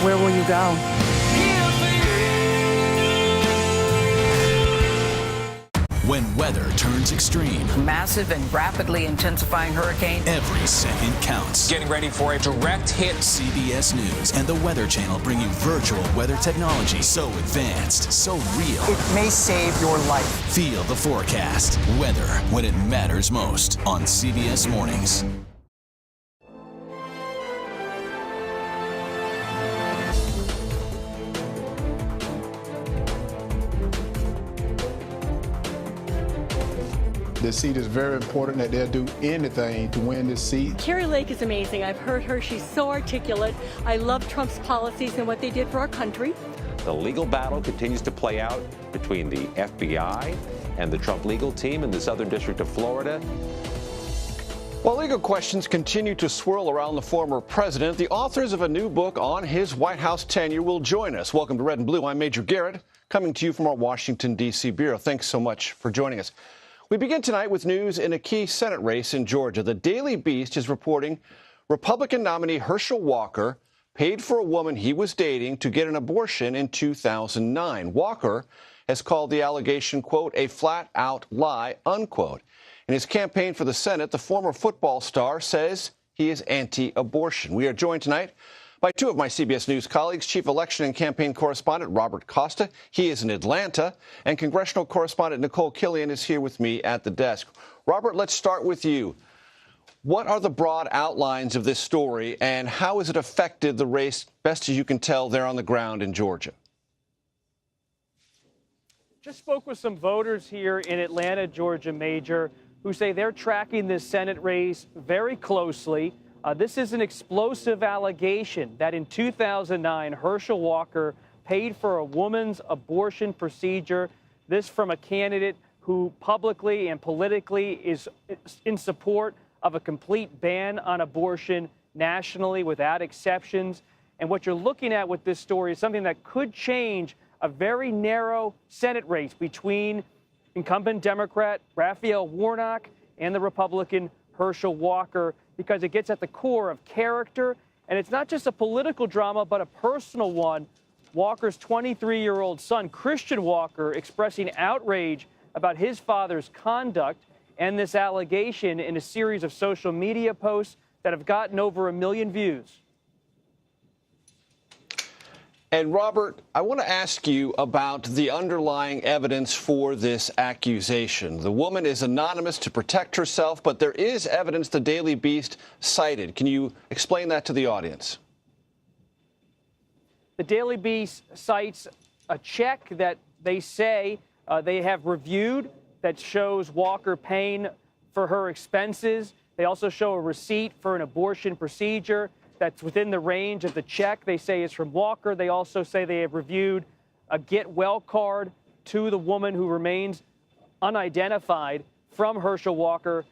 where will you go? When weather turns extreme, Massive and rapidly intensifying hurricane. every second counts. Getting ready for a direct hit. CBS News and the Weather Channel bring you virtual weather technology so advanced, so real. It may save your life. Feel the forecast. Weather when it matters most on CBS Mornings. This seat is very important that they'll do anything to win this seat. Carrie Lake is amazing. I've heard her. She's so articulate. I love Trump's policies and what they did for our country. The legal battle continues to play out between the FBI and the Trump legal team in the Southern District of Florida. While legal questions continue to swirl around the former president, the authors of a new book on his White House tenure will join us. Welcome to Red and Blue. I'm Major Garrett, coming to you from our Washington, D.C. bureau. Thanks so much for joining us. We begin tonight with news in a key Senate race in Georgia. The Daily Beast is reporting Republican nominee Herschel Walker paid for a woman he was dating to get an abortion in 2009. Walker has called the allegation, quote, a flat-out lie, unquote. In his campaign for the Senate, the former football star says he is anti-abortion. We are joined tonight by two of my CBS News colleagues, Chief Election and Campaign Correspondent Robert Costa. He is in Atlanta. And Congressional Correspondent Nicole Killian is here with me at the desk. Robert, let's start with you. What are the broad outlines of this story, and how has it affected the race, best as you can tell, there on the ground in Georgia? Just spoke with some voters here in Atlanta, Georgia, Major, who say they're tracking this Senate race very closely. This is an explosive allegation that in 2009, Herschel Walker paid for a woman's abortion procedure. This from a candidate who publicly and politically is in support of a complete ban on abortion nationally without exceptions. And what you're looking at with this story is something that could change a very narrow Senate race between incumbent Democrat Raphael Warnock and the Republican Herschel Walker, because it gets at the core of character. And it's not just a political drama, but a personal one. Walker's 23-year-old son, Christian Walker, expressing outrage about his father's conduct and this allegation in a series of social media posts that have gotten over 1 million views. And Robert, I want to ask you about the underlying evidence for this accusation. The woman is anonymous to protect herself, but there is evidence the Daily Beast cited. Can you explain that to the audience? The Daily Beast cites a check that they say they have reviewed that shows Walker paying for her expenses. They also show a receipt for an abortion procedure that's within the range of the check they say is from Walker. They also say they have reviewed a get well card to the woman who remains unidentified from Herschel Walker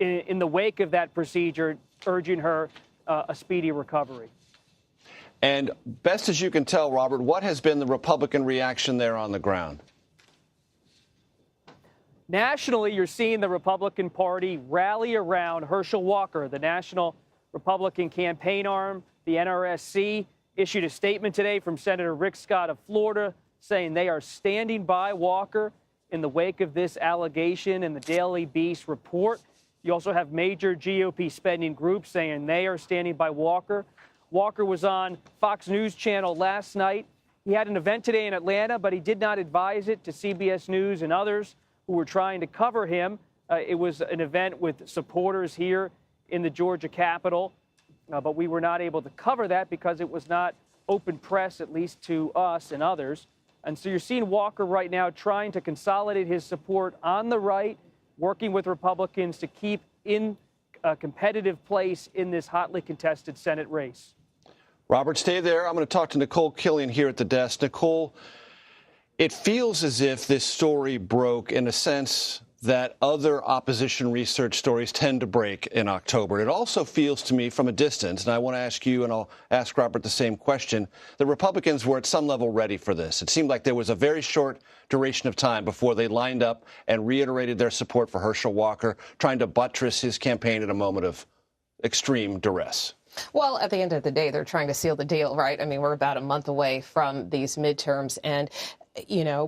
in the wake of that procedure, urging her a speedy recovery. And best as you can tell, Robert, what has been the Republican reaction there on the ground? Nationally, you're seeing the Republican Party rally around Herschel Walker. The National Republican campaign arm, the NRSC, issued a statement today from Senator Rick Scott of Florida saying they are standing by Walker in the wake of this allegation in the Daily Beast report. You also have major GOP spending groups saying they are standing by Walker. Walker was on Fox News Channel last night. He had an event today in Atlanta, but he did not advise it to CBS News and others who were trying to cover him. It was an event with supporters here in the Georgia Capitol, but we were not able to cover that because it was not open press, at least to us and others. And so you're seeing Walker right now trying to consolidate his support on the right, working with Republicans to keep in a competitive place in this hotly contested Senate race. Robert, stay there. I'm going to talk to Nicole Killian here at the desk. Nicole, it feels as if this story broke in a sense that other opposition research stories tend to break in October. It also feels to me from a distance, and I want to ask you, and I'll ask Robert the same question, the Republicans were at some level ready for this. It seemed like there was a very short duration of time before they lined up and reiterated their support for Herschel Walker, trying to buttress his campaign at a moment of extreme duress. Well, at the end of the day, they're trying to seal the deal, right? I mean, we're about a month away from these midterms, and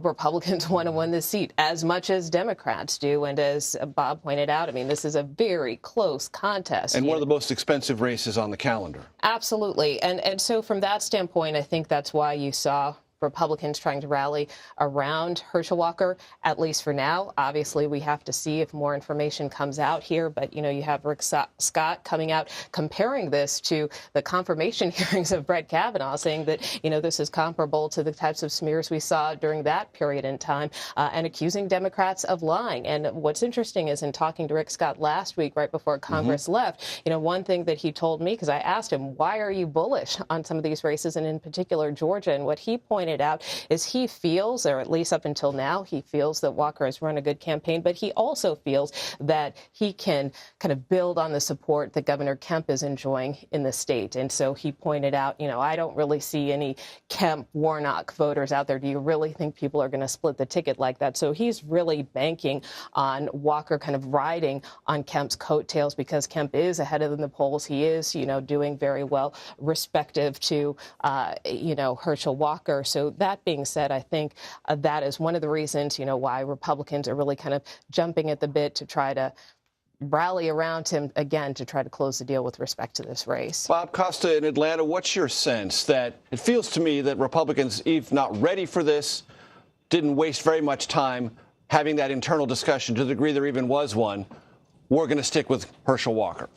Republicans want to win this seat as much as Democrats do. And as Bob pointed out, I mean, this is a very close contest. And one of the most expensive races on the calendar. Absolutely. And so from that standpoint, I think that's why you saw Republicans trying to rally around Herschel Walker, at least for now. Obviously, we have to see if more information comes out here. But, you have Rick Scott coming out comparing this to the confirmation hearings of Brett Kavanaugh, saying that, this is comparable to the types of smears we saw during that period in time, and accusing Democrats of lying. And what's interesting is in talking to Rick Scott last week, right before Congress left, one thing that he told me, because I asked him, why are you bullish on some of these races, and in particular Georgia? And what he pointed out is he feels, or at least up until now, he feels that Walker has run a good campaign, but he also feels that he can kind of build on the support that Governor Kemp is enjoying in the state. And so he pointed out, I don't really see any Kemp-Warnock voters out there. Do you really think people are going to split the ticket like that? So he's really banking on Walker kind of riding on Kemp's coattails, because Kemp is ahead of them in the polls. He is, doing very well, respective to, Herschel Walker. So that being said, I think that is one of the reasons, why Republicans are really kind of jumping at the bit to try to rally around him again to try to close the deal with respect to this race. Bob Costa in Atlanta, what's your sense? That it feels to me that Republicans, if not ready for this, didn't waste very much time having that internal discussion to the degree there even was one. We're going to stick with Herschel Walker.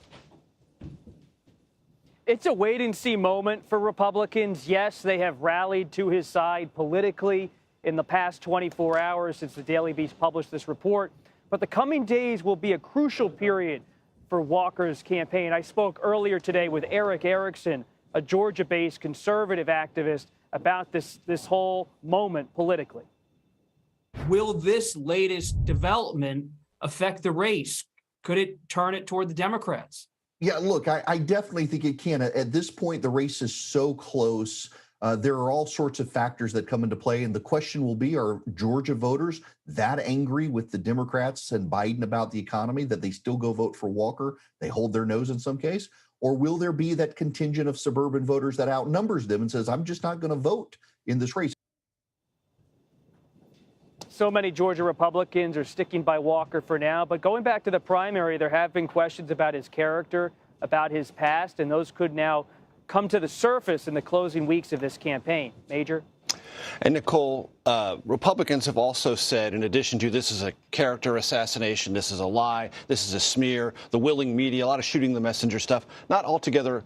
It's a wait-and-see moment for Republicans. Yes, they have rallied to his side politically in the past 24 hours since the Daily Beast published this report. But the coming days will be a crucial period for Walker's campaign. I spoke earlier today with Eric Erickson, a Georgia-based conservative activist, about this whole moment politically. Will this latest development affect the race? Could it turn it toward the Democrats? Yeah, look, I definitely think it can. At this point, the race is so close. There are all sorts of factors that come into play. And the question will be, are Georgia voters that angry with the Democrats and Biden about the economy that they still go vote for Walker? They hold their nose in some case. Or will there be that contingent of suburban voters that outnumbers them and says, I'm just not going to vote in this race? So many Georgia Republicans are sticking by Walker for now. But going back to the primary, there have been questions about his character, about his past, and those could now come to the surface in the closing weeks of this campaign. Major? And Nicole, Republicans have also said, in addition to this is a character assassination, this is a lie, this is a smear, the willing media, a lot of shooting the messenger stuff, not altogether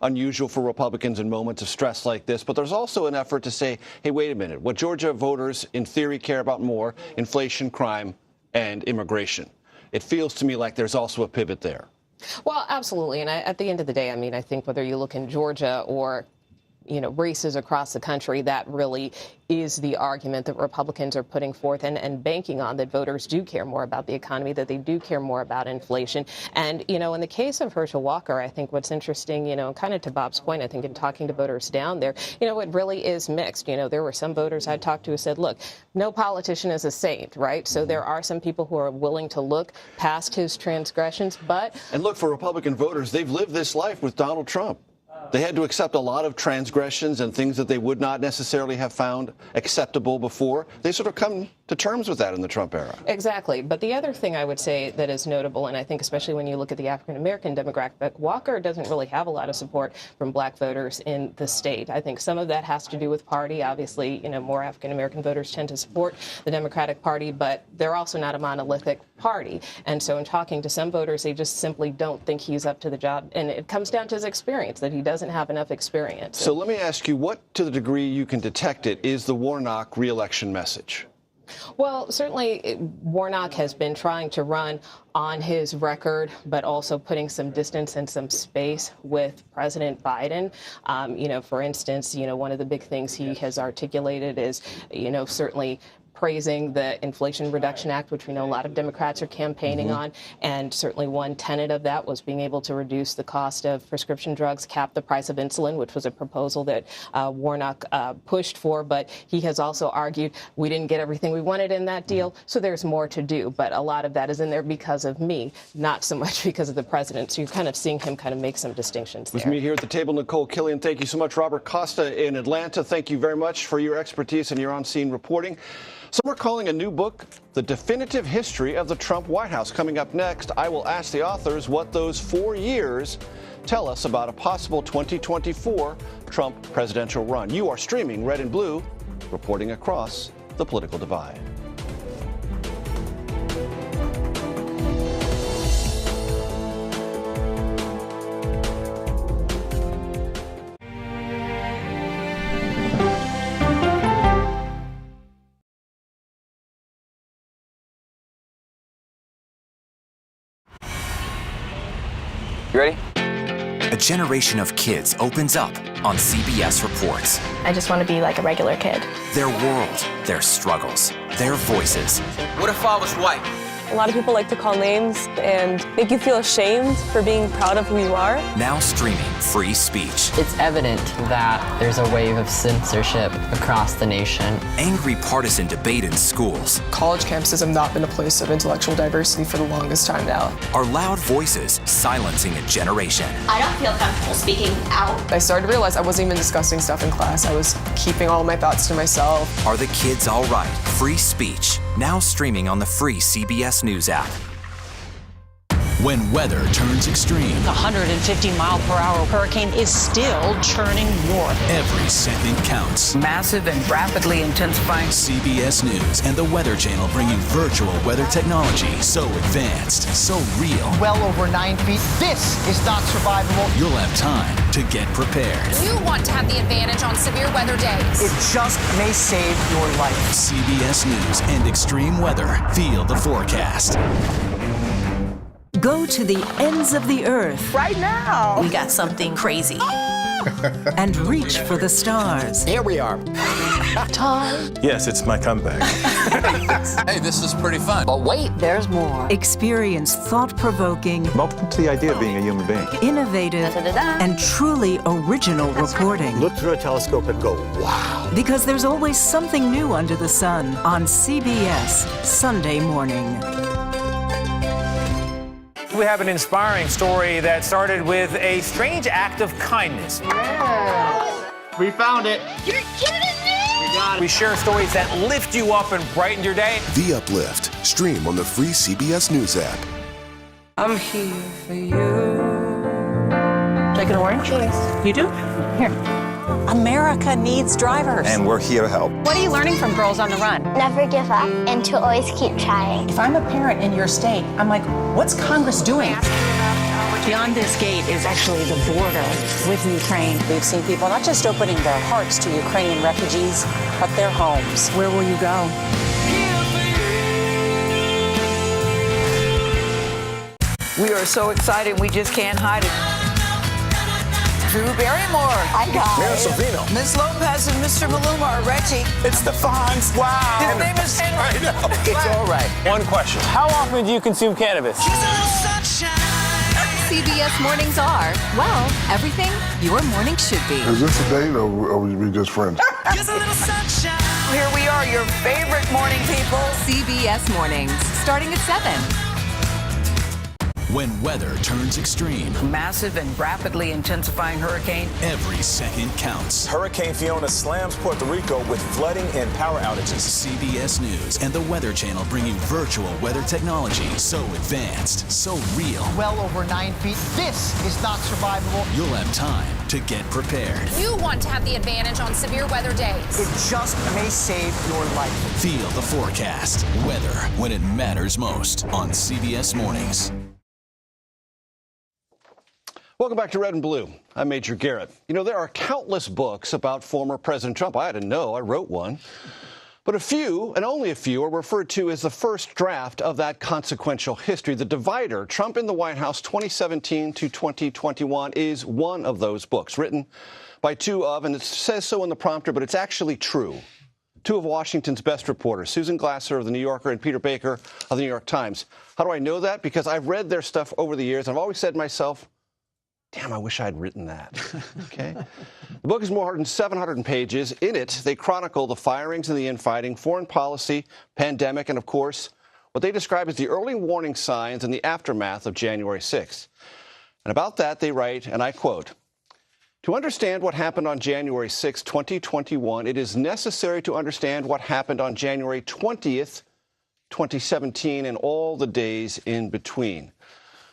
unusual for Republicans in moments of stress like this. But there's also an effort to say, hey, wait a minute, what Georgia voters in theory care about more, inflation, crime, and immigration. It feels to me like there's also a pivot there. Well, absolutely. And at the end of the day, I mean, I think whether you look in Georgia or races across the country, that really is the argument that Republicans are putting forth and banking on, that voters do care more about the economy, that they do care more about inflation. And, in the case of Herschel Walker, I think what's interesting, kind of to Bob's point, I think in talking to voters down there, it really is mixed. There were some voters I talked to who said, look, no politician is a saint, right? So there are some people who are willing to look past his transgressions, but... And look, for Republican voters, they've lived this life with Donald Trump. They had to accept a lot of transgressions and things that they would not necessarily have found acceptable before. They sort of come to terms with that in the Trump era. Exactly. But the other thing I would say that is notable, and I think especially when you look at the African-American demographic, Walker doesn't really have a lot of support from black voters in the state. I think some of that has to do with party. Obviously, more African-American voters tend to support the Democratic Party, but they're also not a monolithic party. And so in talking to some voters, they just simply don't think he's up to the job. And it comes down to his experience, that he doesn't have enough experience. So let me ask you, what, to the degree you can detect it, is the Warnock re-election message? Well, certainly Warnock has been trying to run on his record, but also putting some distance and some space with President Biden. For instance, one of the big things he has articulated is, certainly praising the Inflation Reduction Act, which we know a lot of Democrats are campaigning on. And certainly one tenet of that was being able to reduce the cost of prescription drugs, cap the price of insulin, which was a proposal that Warnock pushed for. But he has also argued we didn't get everything we wanted in that deal, so there's more to do. But a lot of that is in there because of me, not so much because of the president. So you're kind of seeing him kind of make some distinctions there. With me here at the table, Nicole Killian. Thank you so much. Robert Costa in Atlanta, thank you very much for your expertise and your on-scene reporting. Some are calling a new book The Definitive History of the Trump White House. Coming up next, I will ask the authors what those 4 years tell us about a possible 2024 Trump presidential run. You are streaming Red and Blue, reporting across the political divide. You ready? A generation of kids opens up on CBS Reports. I just want to be like a regular kid. Their world, their struggles, their voices. What if I was white? A lot of people like to call names and make you feel ashamed for being proud of who you are. Now streaming Free Speech. It's evident that there's a wave of censorship across the nation. Angry partisan debate in schools. College campuses have not been a place of intellectual diversity for the longest time now. Are loud voices silencing a generation. I don't feel comfortable speaking out. I started to realize I wasn't even discussing stuff in class. I was keeping all my thoughts to myself. Are the kids all right? Free Speech. Now streaming on the free CBS News app. When weather turns extreme, the 150-mile-per-hour hurricane is still churning north. Every second counts. Massive and rapidly intensifying. CBS News and the Weather Channel bring you virtual weather technology so advanced, so real. Well over 9 feet. This is not survivable. You'll have time to get prepared. You want to have the advantage on severe weather days. It just may save your life. CBS News and extreme weather. Feel the forecast. Go to the ends of the earth. Right now. We got something crazy. And reach for the stars. Here we are. Time. Yes, it's my comeback. Hey, this is pretty fun. But wait, there's more. Experience thought-provoking. Welcome to the idea of being a human being. Innovative and truly original reporting. Look through a telescope and go, wow. Because there's always something new under the sun on CBS Sunday morning. We have an inspiring story that started with a strange act of kindness. Yes. We found it. You're kidding me? We got it. We share stories that lift you up and brighten your day. The Uplift. Stream on the free CBS News app. I'm here for you. Take an orange? Yes. You do? Here. America needs drivers. And we're here to help. What are you learning from Girls on the Run? Never give up and to always keep trying. If I'm a parent in your state, I'm like, what's Congress doing? Beyond this gate is actually the border with Ukraine. We've seen people not just opening their hearts to Ukrainian refugees, but their homes. Where will you go? We are so excited we just can't hide it. Drew Barrymore. Hi, guys. Mayor Savino. Ms. Lopez and Mr. Maluma are Reggie. It's the Fonz. Wow. His name is Henry. I know. It's all right. One question. How often do you consume cannabis? CBS mornings are, well, everything your morning should be. Is this a date or are we just friends? Here we are, your favorite morning people. CBS mornings, starting at 7. When weather turns extreme, Massive and rapidly intensifying hurricane. every second counts. Hurricane Fiona slams Puerto Rico with flooding and power outages. CBS News and the Weather Channel bring you virtual weather technology so advanced, so real. Well over 9 feet. This is not survivable. You'll have time to get prepared. You want to have the advantage on severe weather days. It just may save your life. Feel the forecast. Weather when it matters most on CBS Mornings. Welcome back to Red and Blue. I'm Major Garrett. You know, there are countless books about former President Trump. I didn't know. I wrote one. But a few, and only a few, are referred to as the first draft of that consequential history. The Divider, Trump in the White House 2017 to 2021, is one of those books, written by two of, and it says so in the prompter, but it's actually true, two of Washington's best reporters, Susan Glasser of The New Yorker and Peter Baker of The New York Times. How do I know that? Because I've read their stuff over the years. I've always said to myself, damn, I wish I'd written that. Okay. The book is more than 700 pages. In it, they chronicle the firings and the infighting, foreign policy, pandemic, and, of course, what they describe as the early warning signs and the aftermath of January 6th. And about that, they write, and I quote, "To understand what happened on January 6, 2021, it is necessary to understand what happened on January 20th, 2017, and all the days in between."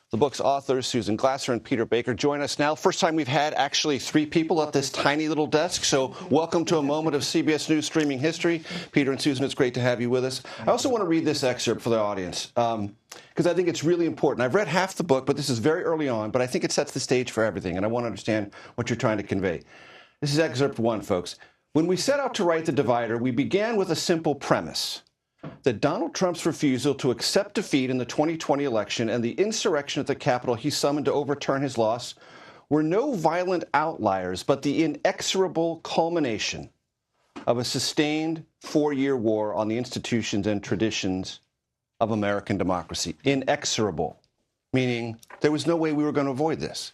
The book's authors, Susan Glasser and Peter Baker, join us now. First time we've had actually three people at this tiny little desk, so welcome to a moment of CBS News streaming history. Peter and Susan, it's great to have you with us. I also want to read this excerpt for the audience, because I think it's really important. I've read half the book, but this is very early on, but I think it sets the stage for everything, and I want to understand what you're trying to convey. This is excerpt 1, folks. "When we set out to write The Divider, we began with a simple premise, that Donald Trump's refusal to accept defeat in the 2020 election and the insurrection at the Capitol he summoned to overturn his loss were no violent outliers, but the inexorable culmination of a sustained 4-year war on the institutions and traditions of American democracy." Inexorable, meaning there was no way we were going to avoid this.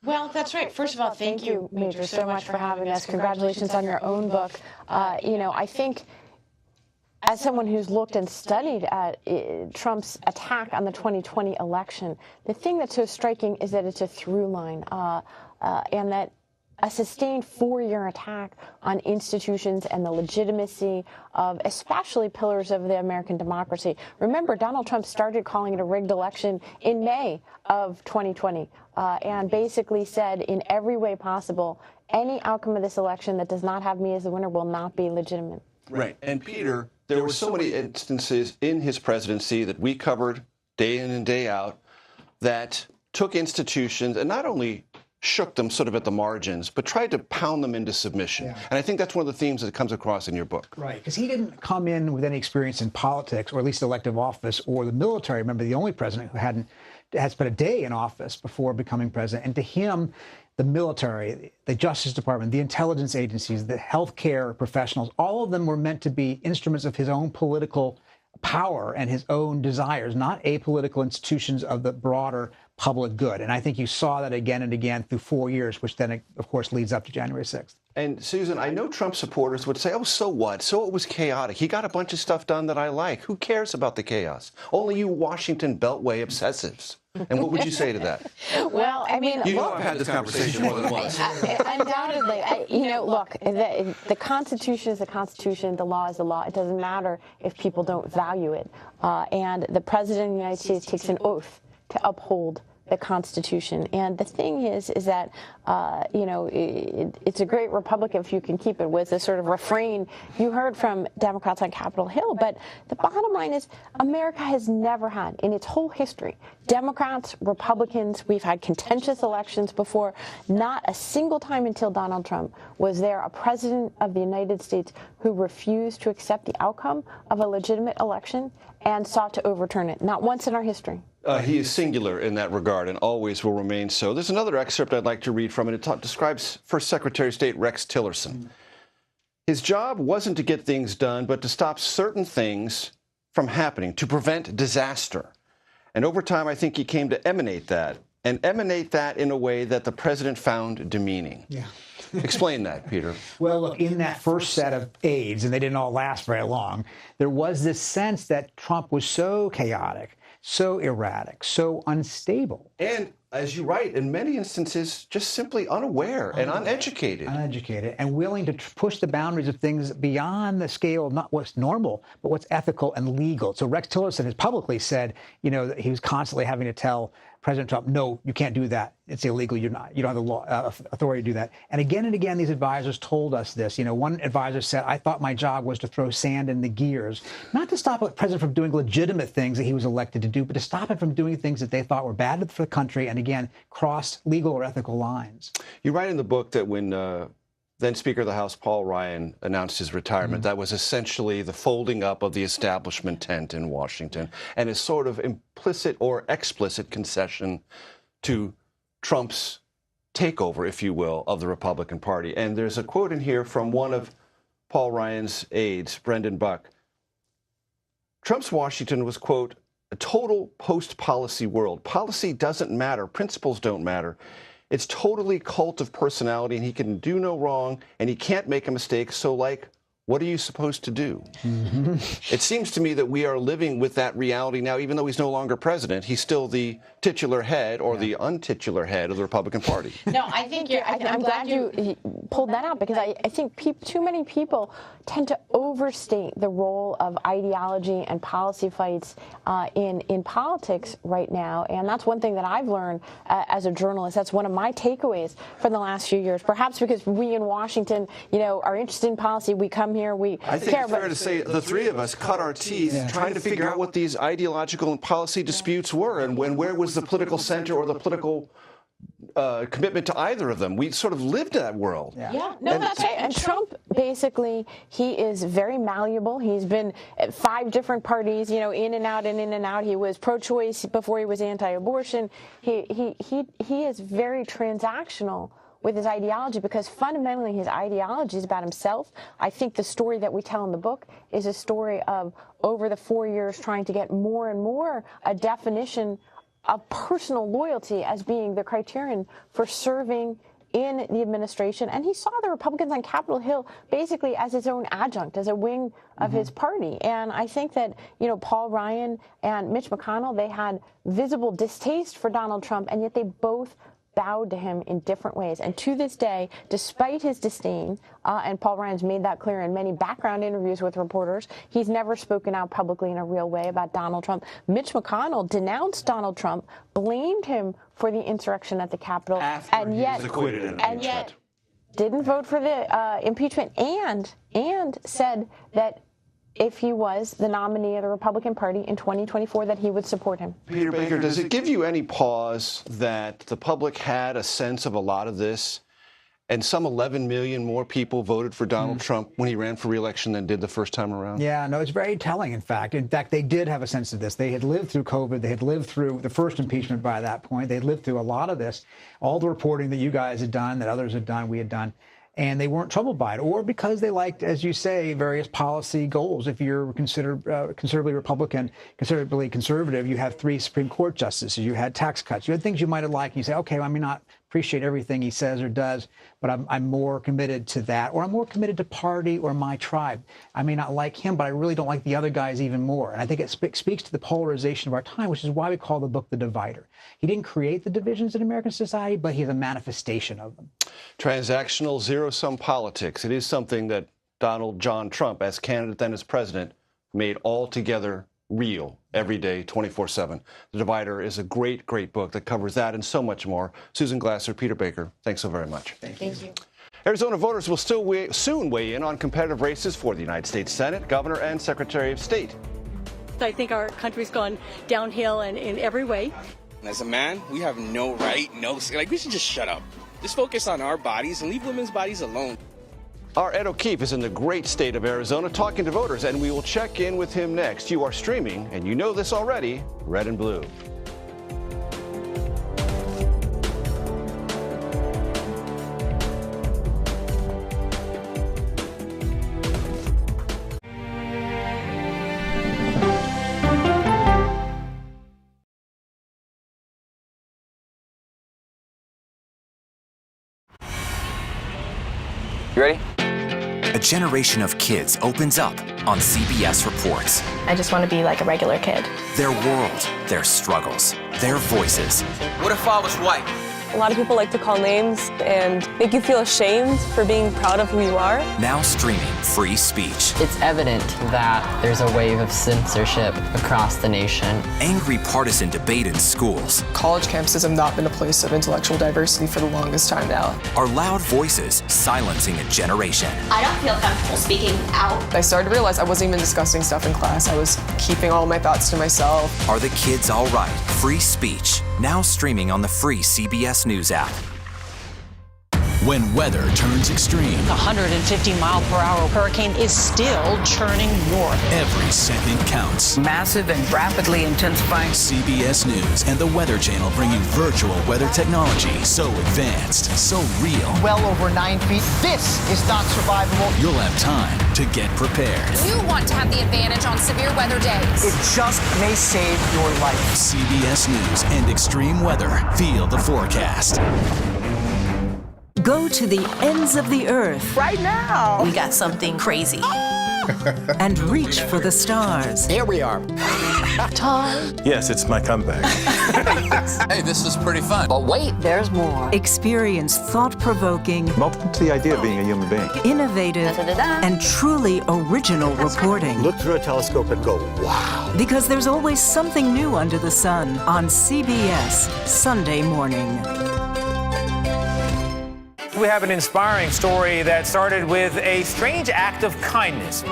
Well, that's right. First of all, thank you, Major, so much for having us. Congratulations on your own book. I think, as someone who's looked and studied at Trump's attack on the 2020 election, the thing that's so striking is that it's a through line, and that a sustained 4-year attack on institutions and the legitimacy of especially pillars of the American democracy. Remember, Donald Trump started calling it a rigged election in May of 2020 and basically said in every way possible, any outcome of this election that does not have me as the winner will not be legitimate. Right. And Peter, there were so many instances in his presidency that we covered day in and day out that took institutions and not only shook them sort of at the margins, but tried to pound them into submission. Yeah. And I think that's one of the themes that comes across in your book. Right, because he didn't come in with any experience in politics, or at least elective office, or the military. Remember, the only president who had spent a day in office before becoming president. And to him, the military, the Justice Department, the intelligence agencies, the healthcare professionals, all of them were meant to be instruments of his own political power and his own desires, not apolitical institutions of the broader public good. And I think you saw that again and again through 4 years, which then, of course, leads up to January 6th. And Susan, I know Trump supporters would say, oh, so what? So it was chaotic. He got a bunch of stuff done that I like. Who cares about the chaos? Only you Washington Beltway obsessives. And what would you say to that? Well, I mean, you know, I've had this conversation more than once. Undoubtedly. Look, the Constitution is the Constitution, the law is the law. It doesn't matter if people don't value it. And the President of the United States takes an oath to uphold the Constitution. And the thing is that, it's a great republic if you can keep it, was the sort of refrain you heard from Democrats on Capitol Hill. But the bottom line is America has never had, in its whole history, Democrats, Republicans, we've had contentious elections before. Not a single time until Donald Trump was there a president of the United States who refused to accept the outcome of a legitimate election and sought to overturn it. Not once in our history. He is singular in that regard and always will remain so. There's another excerpt I'd like to read from, and it describes First Secretary of State Rex Tillerson. His job wasn't to get things done, but to stop certain things from happening, to prevent disaster. And over time, I think he came to emanate that in a way that the president found demeaning. Yeah. Explain that, Peter. Well, look, in that first set of aides, and they didn't all last very long, there was this sense that Trump was so chaotic, so erratic, so unstable. And, as you write, in many instances, just simply unaware and uneducated. Uneducated and willing to push the boundaries of things beyond the scale of not what's normal, but what's ethical and legal. So Rex Tillerson has publicly said, that he was constantly having to tell President Trump, no, you can't do that. It's illegal. You don't have the law authority to do that. And again, these advisors told us this. One advisor said, I thought my job was to throw sand in the gears, not to stop the president from doing legitimate things that he was elected to do, but to stop him from doing things that they thought were bad for the country and, again, cross legal or ethical lines. You write in the book that when then Speaker of the House Paul Ryan announced his retirement, that was essentially the folding up of the establishment tent in Washington and a sort of implicit or explicit concession to Trump's takeover, if you will, of the Republican Party. And there's a quote in here from one of Paul Ryan's aides, Brendan Buck. Trump's Washington was, quote, a total post-policy world. Policy doesn't matter. Principles don't matter. It's totally cult of personality, and he can do no wrong, and he can't make a mistake. So, like, what are you supposed to do? It seems to me that we are living with that reality now, even though he's no longer president. He's still the titular head or the untitular head of the Republican Party. No, I think I'm glad you pulled that out, because I think too many people tend to overstate the role of ideology and policy fights in politics right now. And that's one thing that I've learned as a journalist. That's one of my takeaways from the last few years. Perhaps because we in Washington, are interested in policy. We come here, I think it's fair to say the three of us cut our teeth trying to figure out what these ideological and policy disputes were, and where was the political center or the political commitment to either of them. We sort of lived that world. Yeah, no, that's right. And Trump, basically, he is very malleable. He's been at 5 different parties, in and out and in and out. He was pro-choice before he was anti-abortion. He is very transactional with his ideology, because fundamentally his ideology is about himself. I think the story that we tell in the book is a story of, over the 4 years, trying to get more and more a definition of personal loyalty as being the criterion for serving in the administration. And he saw the Republicans on Capitol Hill basically as his own adjunct, as a wing of his party. And I think that, Paul Ryan and Mitch McConnell, they had visible distaste for Donald Trump, and yet they both bowed to him in different ways. And to this day, despite his disdain, and Paul Ryan's made that clear in many background interviews with reporters, he's never spoken out publicly in a real way about Donald Trump. Mitch McConnell denounced Donald Trump, blamed him for the insurrection at the Capitol, and yet didn't vote for the impeachment, and said that if he was the nominee of the Republican Party in 2024, that he would support him. Peter Baker, does it give you any pause that the public had a sense of a lot of this, and some 11 million more people voted for Donald Trump when he ran for re-election than did the first time around? Yeah, no, it's very telling, in fact. In fact, they did have a sense of this. They had lived through COVID. They had lived through the first impeachment by that point. They had lived through a lot of this, all the reporting that you guys had done, that others had done, we had done. And they weren't troubled by it, or because they liked, as you say, various policy goals. If you're considered conservatively Republican, conservatively conservative, you have 3 Supreme Court justices, you had tax cuts, you had things you might have liked, and you say, okay, I may not appreciate everything he says or does, but I'm more committed to that, or I'm more committed to party or my tribe. I may not like him, but I really don't like the other guys even more. And I think it speaks to the polarization of our time, which is why we call the book The Divider. He didn't create the divisions in American society, but he's a manifestation of them. Transactional zero-sum politics. It is something that Donald John Trump, as candidate then as president, made altogether real every day, 24/7. The Divider is a great, great book that covers that and so much more. Susan Glasser, Peter Baker, thanks so very much. Thank you. Arizona voters will soon weigh in on competitive races for the United States Senate, Governor, and Secretary of State. I think our country's gone downhill in every way. As a man, we have no right, we should just shut up. Just focus on our bodies and leave women's bodies alone. Our Ed O'Keefe is in the great state of Arizona talking to voters, and we will check in with him next. You are streaming, and you know this already, Red and Blue. You ready? A generation of kids opens up on CBS Reports. I just want to be like a regular kid. Their world, their struggles, their voices. What if I was white? A lot of people like to call names and make you feel ashamed for being proud of who you are. Now streaming free speech. It's evident that there's a wave of censorship across the nation. Angry partisan debate in schools. College campuses have not been a place of intellectual diversity for the longest time now. Are loud voices silencing a generation. I don't feel comfortable speaking out. I started to realize I wasn't even discussing stuff in class. I was keeping all my thoughts to myself. Are the kids all right? Free speech. Now streaming on the free CBS News app. When weather turns extreme, The 150-mile-per-hour hurricane is still churning north. every second counts. Massive and rapidly intensifying. CBS News and the Weather Channel bring you virtual weather technology so advanced, so real. Well over 9 feet. This is not survivable. You'll have time to get prepared. You want to have the advantage on severe weather days. It just may save your life. CBS News and extreme weather. Feel the forecast. Go to the ends of the earth. Right now. We got something crazy. And reach for the stars. Here we are. Time. Yes, it's my comeback. Hey, this is pretty fun. But wait, there's more. Experience thought-provoking, I'm open to the idea of being a human being. innovative, and truly original reporting. Look through a telescope and go, wow. Because there's always something new under the sun on CBS Sunday morning. We have an inspiring story that started with a strange act of kindness.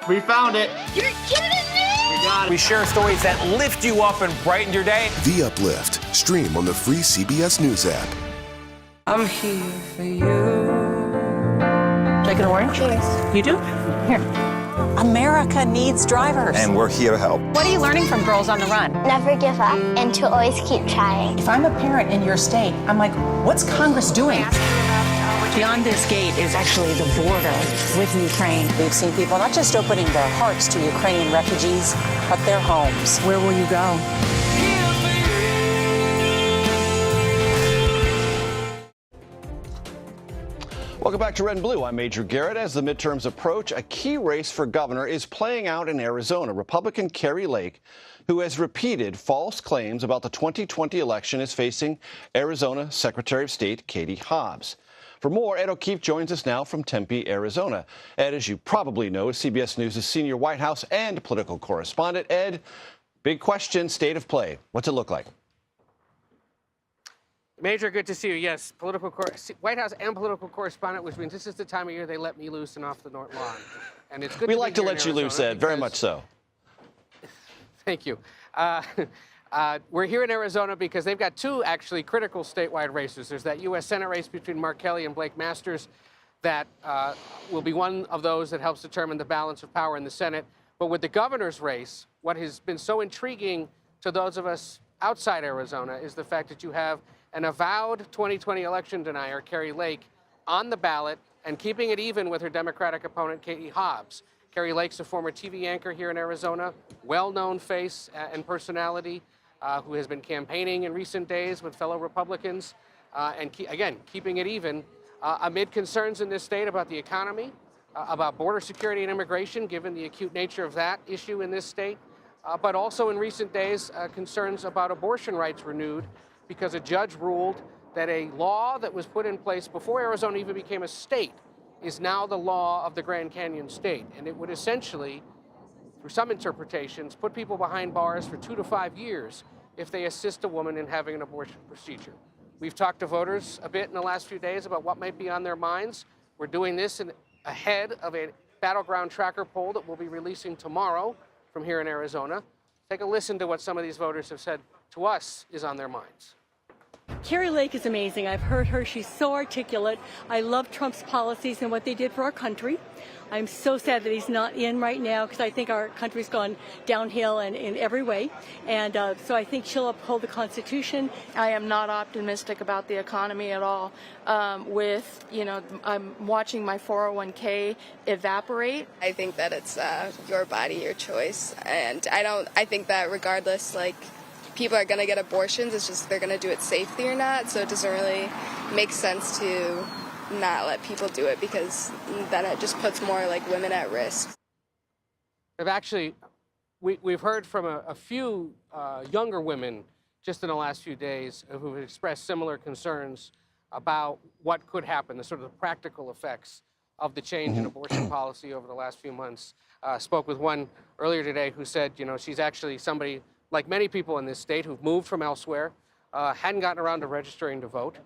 We found it. You're kidding me? We share stories that lift you up and brighten your day. The Uplift. Stream on the free CBS News app. I'm here for you. Take an orange? Yes. You do? Here. America needs drivers. And we're here to help. What are you learning from Girls on the Run? Never give up and to always keep trying. If I'm a parent in your state, I'm like, what's Congress doing? Beyond this gate is actually the border with Ukraine. We've seen people not just opening their hearts to Ukrainian refugees, but their homes. Where will you go? Welcome back to Red and Blue. I'm Major Garrett. As the midterms approach, a key race for governor is playing out in Arizona. Republican Kari Lake, who has repeated false claims about the 2020 election, is facing Arizona Secretary of State Katie Hobbs. For more, Ed O'Keefe joins us now from Tempe, Arizona. Ed, as you probably know, is CBS News' senior White House and political correspondent. Ed, big question, state of play. What's it look like? Major, good to see you. Yes, White House and political correspondent, which means this is the time of year they let me loose and off the North Lawn. And it's good We to like be to here let in you loose, Arizona Ed, very because- much so. Thank you. We're here in Arizona because they've got two actually critical statewide races. There's that U.S. Senate race between Mark Kelly and Blake Masters that will be one of those that helps determine the balance of power in the Senate. But with the governor's race, what has been so intriguing to those of us outside Arizona is the fact that you have an avowed 2020 election denier, Kari Lake, on the ballot and keeping it even with her Democratic opponent, Katie Hobbs. Kari Lake's a former TV anchor here in Arizona, well-known face and personality who has been campaigning in recent days with fellow Republicans and, again, keeping it even amid concerns in this state about the economy, about border security and immigration, given the acute nature of that issue in this state, but also in recent days, concerns about abortion rights renewed because a judge ruled that a law that was put in place before Arizona even became a state is now the law of the Grand Canyon State. And it would essentially, through some interpretations, put people behind bars for 2 to 5 years if they assist a woman in having an abortion procedure. We've talked to voters a bit in the last few days about what might be on their minds. We're doing this ahead of a battleground tracker poll that we'll be releasing tomorrow from here in Arizona. Take a listen to what some of these voters have said to us is on their minds. Kari Lake is amazing. I've heard her. She's so articulate. I love Trump's policies and what they did for our country. I'm so sad that he's not in right now because I think our country's gone downhill in every way. And so I think she'll uphold the Constitution. I am not optimistic about the economy at all. I'm watching my 401k evaporate. I think that it's your body, your choice. And I think that regardless, people are going to get abortions. It's just they're going to do it safely or not. So it doesn't really make sense to not let people do it because then it just puts more women at risk. We've heard from a few younger women just in the last few days who have expressed similar concerns about what could happen, the sort of the practical effects of the change in abortion policy over the last few months. Spoke with one earlier today who said, she's actually somebody like many people in this state who've moved from elsewhere, hadn't gotten around to registering to vote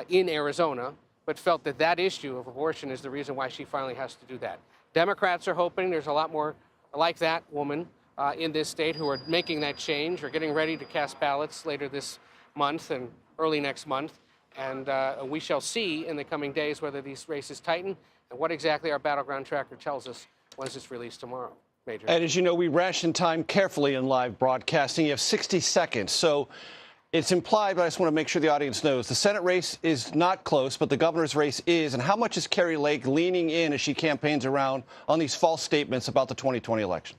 in Arizona, but felt that issue of abortion is the reason why she finally has to do that. Democrats are hoping there's a lot more like that woman in this state who are making that change or getting ready to cast ballots later this month and early next month. And we shall see in the coming days whether these races tighten and what exactly our battleground tracker tells us once it's released tomorrow. Major. And as you know, we ration time carefully in live broadcasting. You have 60 seconds. So it's implied, but I just want to make sure the audience knows the Senate race is not close, but the governor's race is. And how much is Kari Lake leaning in as she campaigns around on these false statements about the 2020 election?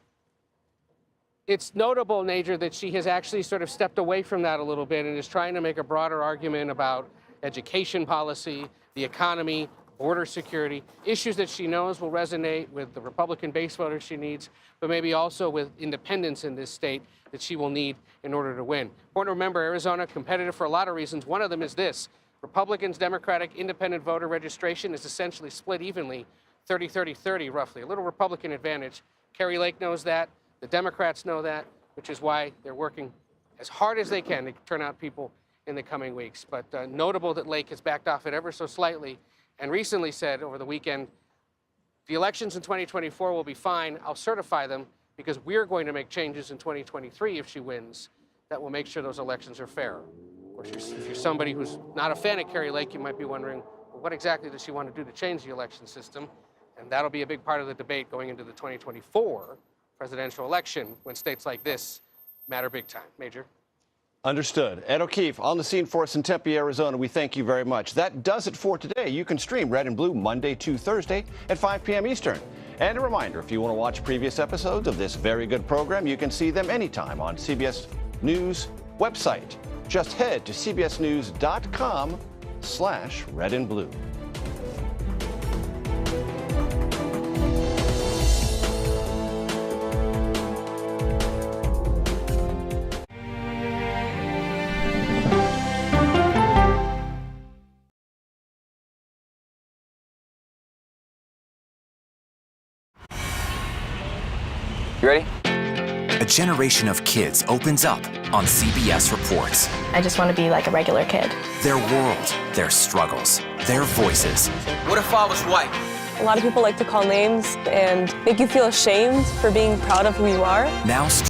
It's notable, Major, that she has actually sort of stepped away from that a little bit and is trying to make a broader argument about education policy, the economy, border security, issues that she knows will resonate with the Republican base voters she needs, but maybe also with independents in this state that she will need in order to win. Important to remember, Arizona, competitive for a lot of reasons. One of them is this. Republicans, Democratic, independent voter registration is essentially split evenly, 30-30-30 roughly, a little Republican advantage. Kari Lake knows that. The Democrats know that, which is why they're working as hard as they can to turn out people in the coming weeks. But notable that Lake has backed off it ever so slightly and recently said over the weekend, the elections in 2024 will be fine. I'll certify them because we're going to make changes in 2023 if she wins that will make sure those elections are fair. Of course, if you're somebody who's not a fan of Kari Lake, you might be wondering, well, what exactly does she want to do to change the election system? And that'll be a big part of the debate going into the 2024 presidential election when states like this matter big time. Major. Understood. Ed O'Keefe on the scene for us in Tempe, Arizona. We thank you very much. That does it for today. You can stream Red and Blue Monday to Thursday at 5 p.m. Eastern. And a reminder, if you want to watch previous episodes of this very good program, you can see them anytime on CBS News website. Just head to cbsnews.com/red and blue. You ready? A generation of kids opens up on CBS Reports. I just want to be like a regular kid. Their world, their struggles, their voices. What if I was white? A lot of people like to call names and make you feel ashamed for being proud of who you are. Now